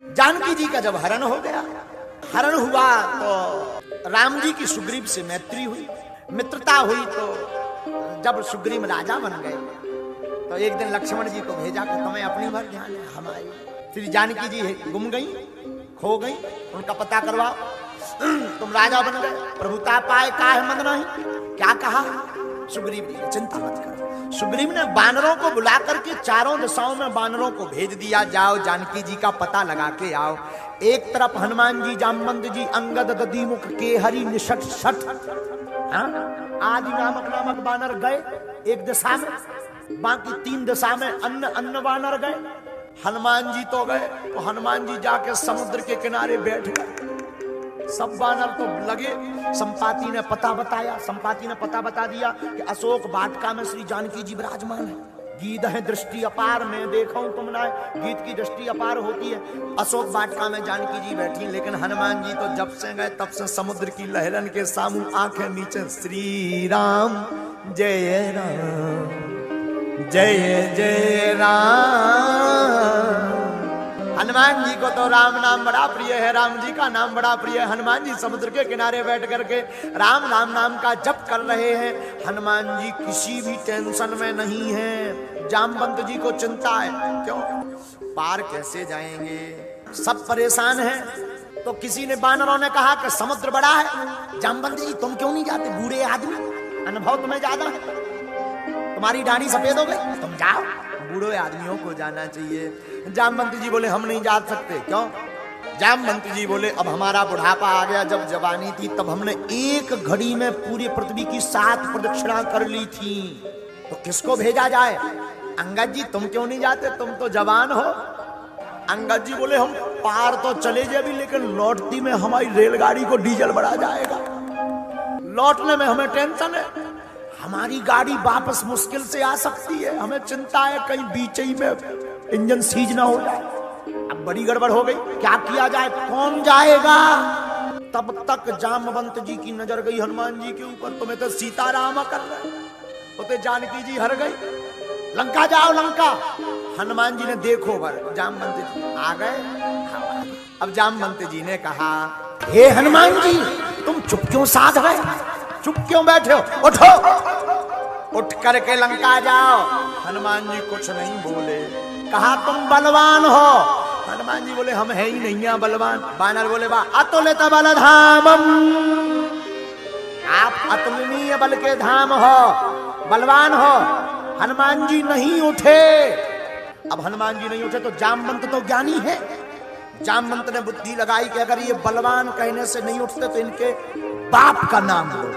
जानकी जी का जब हरण हो गया, हरण हुआ तो राम जी की सुग्रीव से मैत्री हुई, मित्रता हुई। तो जब सुग्रीव राजा बन गए तो एक दिन लक्ष्मण जी को भेजा कि तुम्हें अपनी भर ध्यान है, हमारी। फिर जानकी जी गुम गई, खो गई, उनका पता करवाओ। तुम राजा बन गए, प्रभुता पाए काहे मन नहीं। क्या कहा सुग्रीव जी, चिंता मत करो। सुग्रीव ने वानरों को बुला करके चारों दिशाओं में वानरों को भेज दिया, जाओ जानकी जी का पता लगा के आओ। एक तरफ हनुमान जी, जामवंत जी, अंगद, दधीमुख, केहरी, निषट, सठ, आदि नामक वानर गए एक दिशा में, बाकी 3 दिशा में अन्य वानर गए। हनुमान जी तो गए, तो हनुमान जी जाके समुद्र के किनारे बैठ गए। सब वानर तो लगे, संपाति ने पता बताया, संपाति ने पता बता दिया कि अशोक वाटिका में श्री जानकी जी विराजमान है। गीत है दृष्टि अपार, में देखो तुम ना, गीत की दृष्टि अपार होती है। अशोक वाटिका में जानकी जी बैठी, लेकिन हनुमान जी तो जब से गए तब से समुद्र की लहरन के सामू आंखें नीचे, श्री राम जय राम जय जय राम। हनुमान जी को तो राम नाम बड़ा प्रिय है, राम जी का नाम बड़ा प्रिय है। हनुमान जी समुद्र के किनारे बैठ करके राम राम नाम का जप कर रहे हैं। हनुमान जी किसी भी टेंशन में नहीं है। जामवंत जी को चिंता है, क्यों, पार कैसे जाएंगे, सब परेशान हैं। तो किसी ने, वानरों ने कहा कि समुद्र बड़ा है, जामवंत जी तुम क्यों नहीं जाते, बूढ़े आदमी, अनुभव तुम्हें ज्यादा है, तुम्हारी दाढ़ी सफेद हो गई, तुम जाओ, बूढ़े आदमियों को जाना चाहिए। जामवंत जी बोले हम नहीं जा सकते। क्यों? जामवंत जी बोले अब हमारा बुढ़ापा आ गया, जब जवानी थी तब हमने एक घड़ी में पूरी पृथ्वी की 7 प्रदक्षिणा कर ली थी, तो किसको भेजा जाए। अंगद जी तुम क्यों नहीं जाते, तुम तो जवान हो। अंगद जी बोले हम पार तो चले जाए, लेकिन लौटती में हमारी रेलगाड़ी को डीजल बढ़ा जाएगा, लौटने में हमें टेंशन है, हमारी गाड़ी वापस मुश्किल से आ सकती है, हमें चिंता है कहीं बीच ही में इंजन सीज ना हो जाए। अब बड़ी गड़बड़ हो गई, क्या किया जाए, कौन जाएगा। तब तक जामवंत जी की नजर गई हनुमान जी के ऊपर, तुम्हें तो सीताराम कर रहे, तो जानकी जी हर गई, लंका जाओ लंका। हनुमान जी ने देखो भर, जामवंत जी आ गए। अब जामवंत जी ने कहा हे हनुमान जी तुम चुप क्यों साध गए, चुप क्यों बैठे हो, उठो, उठ करके लंका जाओ। हनुमान जी कुछ नहीं बोले। कहा तुम बलवान हो, हनुमान जी बोले हम है ही नहीं बलवान। वानर बोले वाह अतुलित बल धामम, आप अतुलनीय बल के धाम हो, बलवान हो। हनुमान जी नहीं उठे। अब हनुमान जी नहीं उठे तो जामवंत तो ज्ञानी है, जामवंत ने बुद्धि लगाई कि अगर ये बलवान कहने से नहीं उठते तो इनके बाप का नाम लो,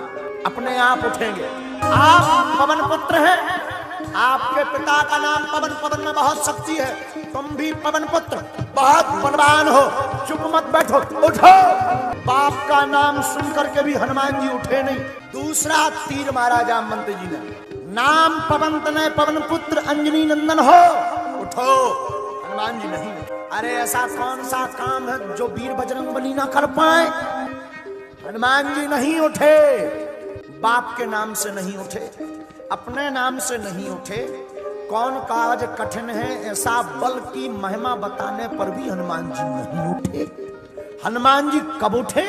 अपने आप उठेंगे। आप पवन पुत्र हैं, आपके पिता का नाम पवन, पवन में बहुत शक्ति है, तुम भी पवन पुत्र, बहुत बलवान हो, चुप मत बैठो, उठो। बाप का नाम सुन करके भी हनुमान जी उठे नहीं। दूसरा तीर मारा जामवंत जी ने, नाम पवन तनय पवन पुत्र अंजनी नंदन हो, उठो। हनुमान जी नहीं। अरे ऐसा कौन सा काम है जो वीर बजरंगबली ना कर पाए। हनुमान जी नहीं उठे, बाप के नाम से नहीं उठे, अपने नाम से नहीं उठे। कौन काज कठिन है ऐसा बल की महिमा बताने पर भी हनुमान जी नहीं उठे। हनुमान जी कब उठे,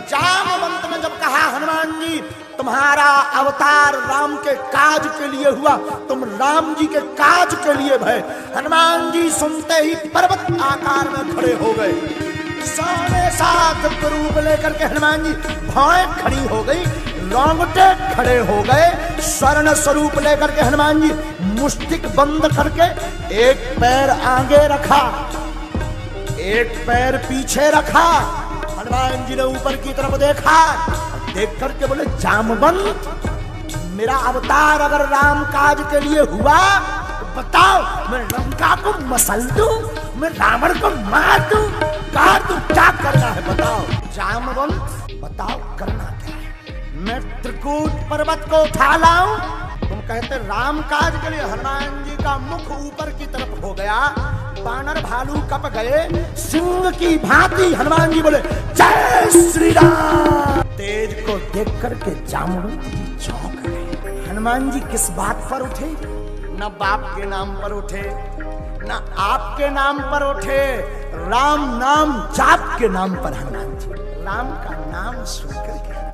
जामवंत ने जब कहा हनुमान जी तुम्हारा अवतार राम के काज के लिए हुआ, तुम राम जी के काज के लिए भय। हनुमान जी सुनते ही पर्वत आकार में खड़े हो गए, सारे साथ रूप लेकर के हनुमान जी भौएं खड़ी हो गई, रोंगटे खड़े हो गए। स्वर्ण स्वरूप लेकर के हनुमान जी मुष्टिक बंद करके एक पैर आगे रखा, एक पैर पीछे रखा। हनुमान जी ने ऊपर की तरफ देखा, देख करके बोले जामवंत मेरा अवतार अगर राम काज के लिए हुआ तो बताओ मैं लंका को मसल दूं, मैं रावण को मार दूं, कहा तू क्या करना है बताओ। जामवंत बताओ करना क्या है, मैं त्रिकूट पर्वत को उठा लाऊं, तुम कहते राम काज के लिए। हनुमान जी का मुख ऊपर की तरफ हो गया, वानर भालू कप गए, सिंह की भांति। हनुमान जी बोले जय श्री राम। तेज को देख करके जामवंत जी चौंक गए। हनुमान जी किस बात पर उठे, न बाप के नाम पर उठे, न आपके नाम पर उठे, राम नाम जाप के नाम पर हनुमान जी, राम का नाम सुनकर के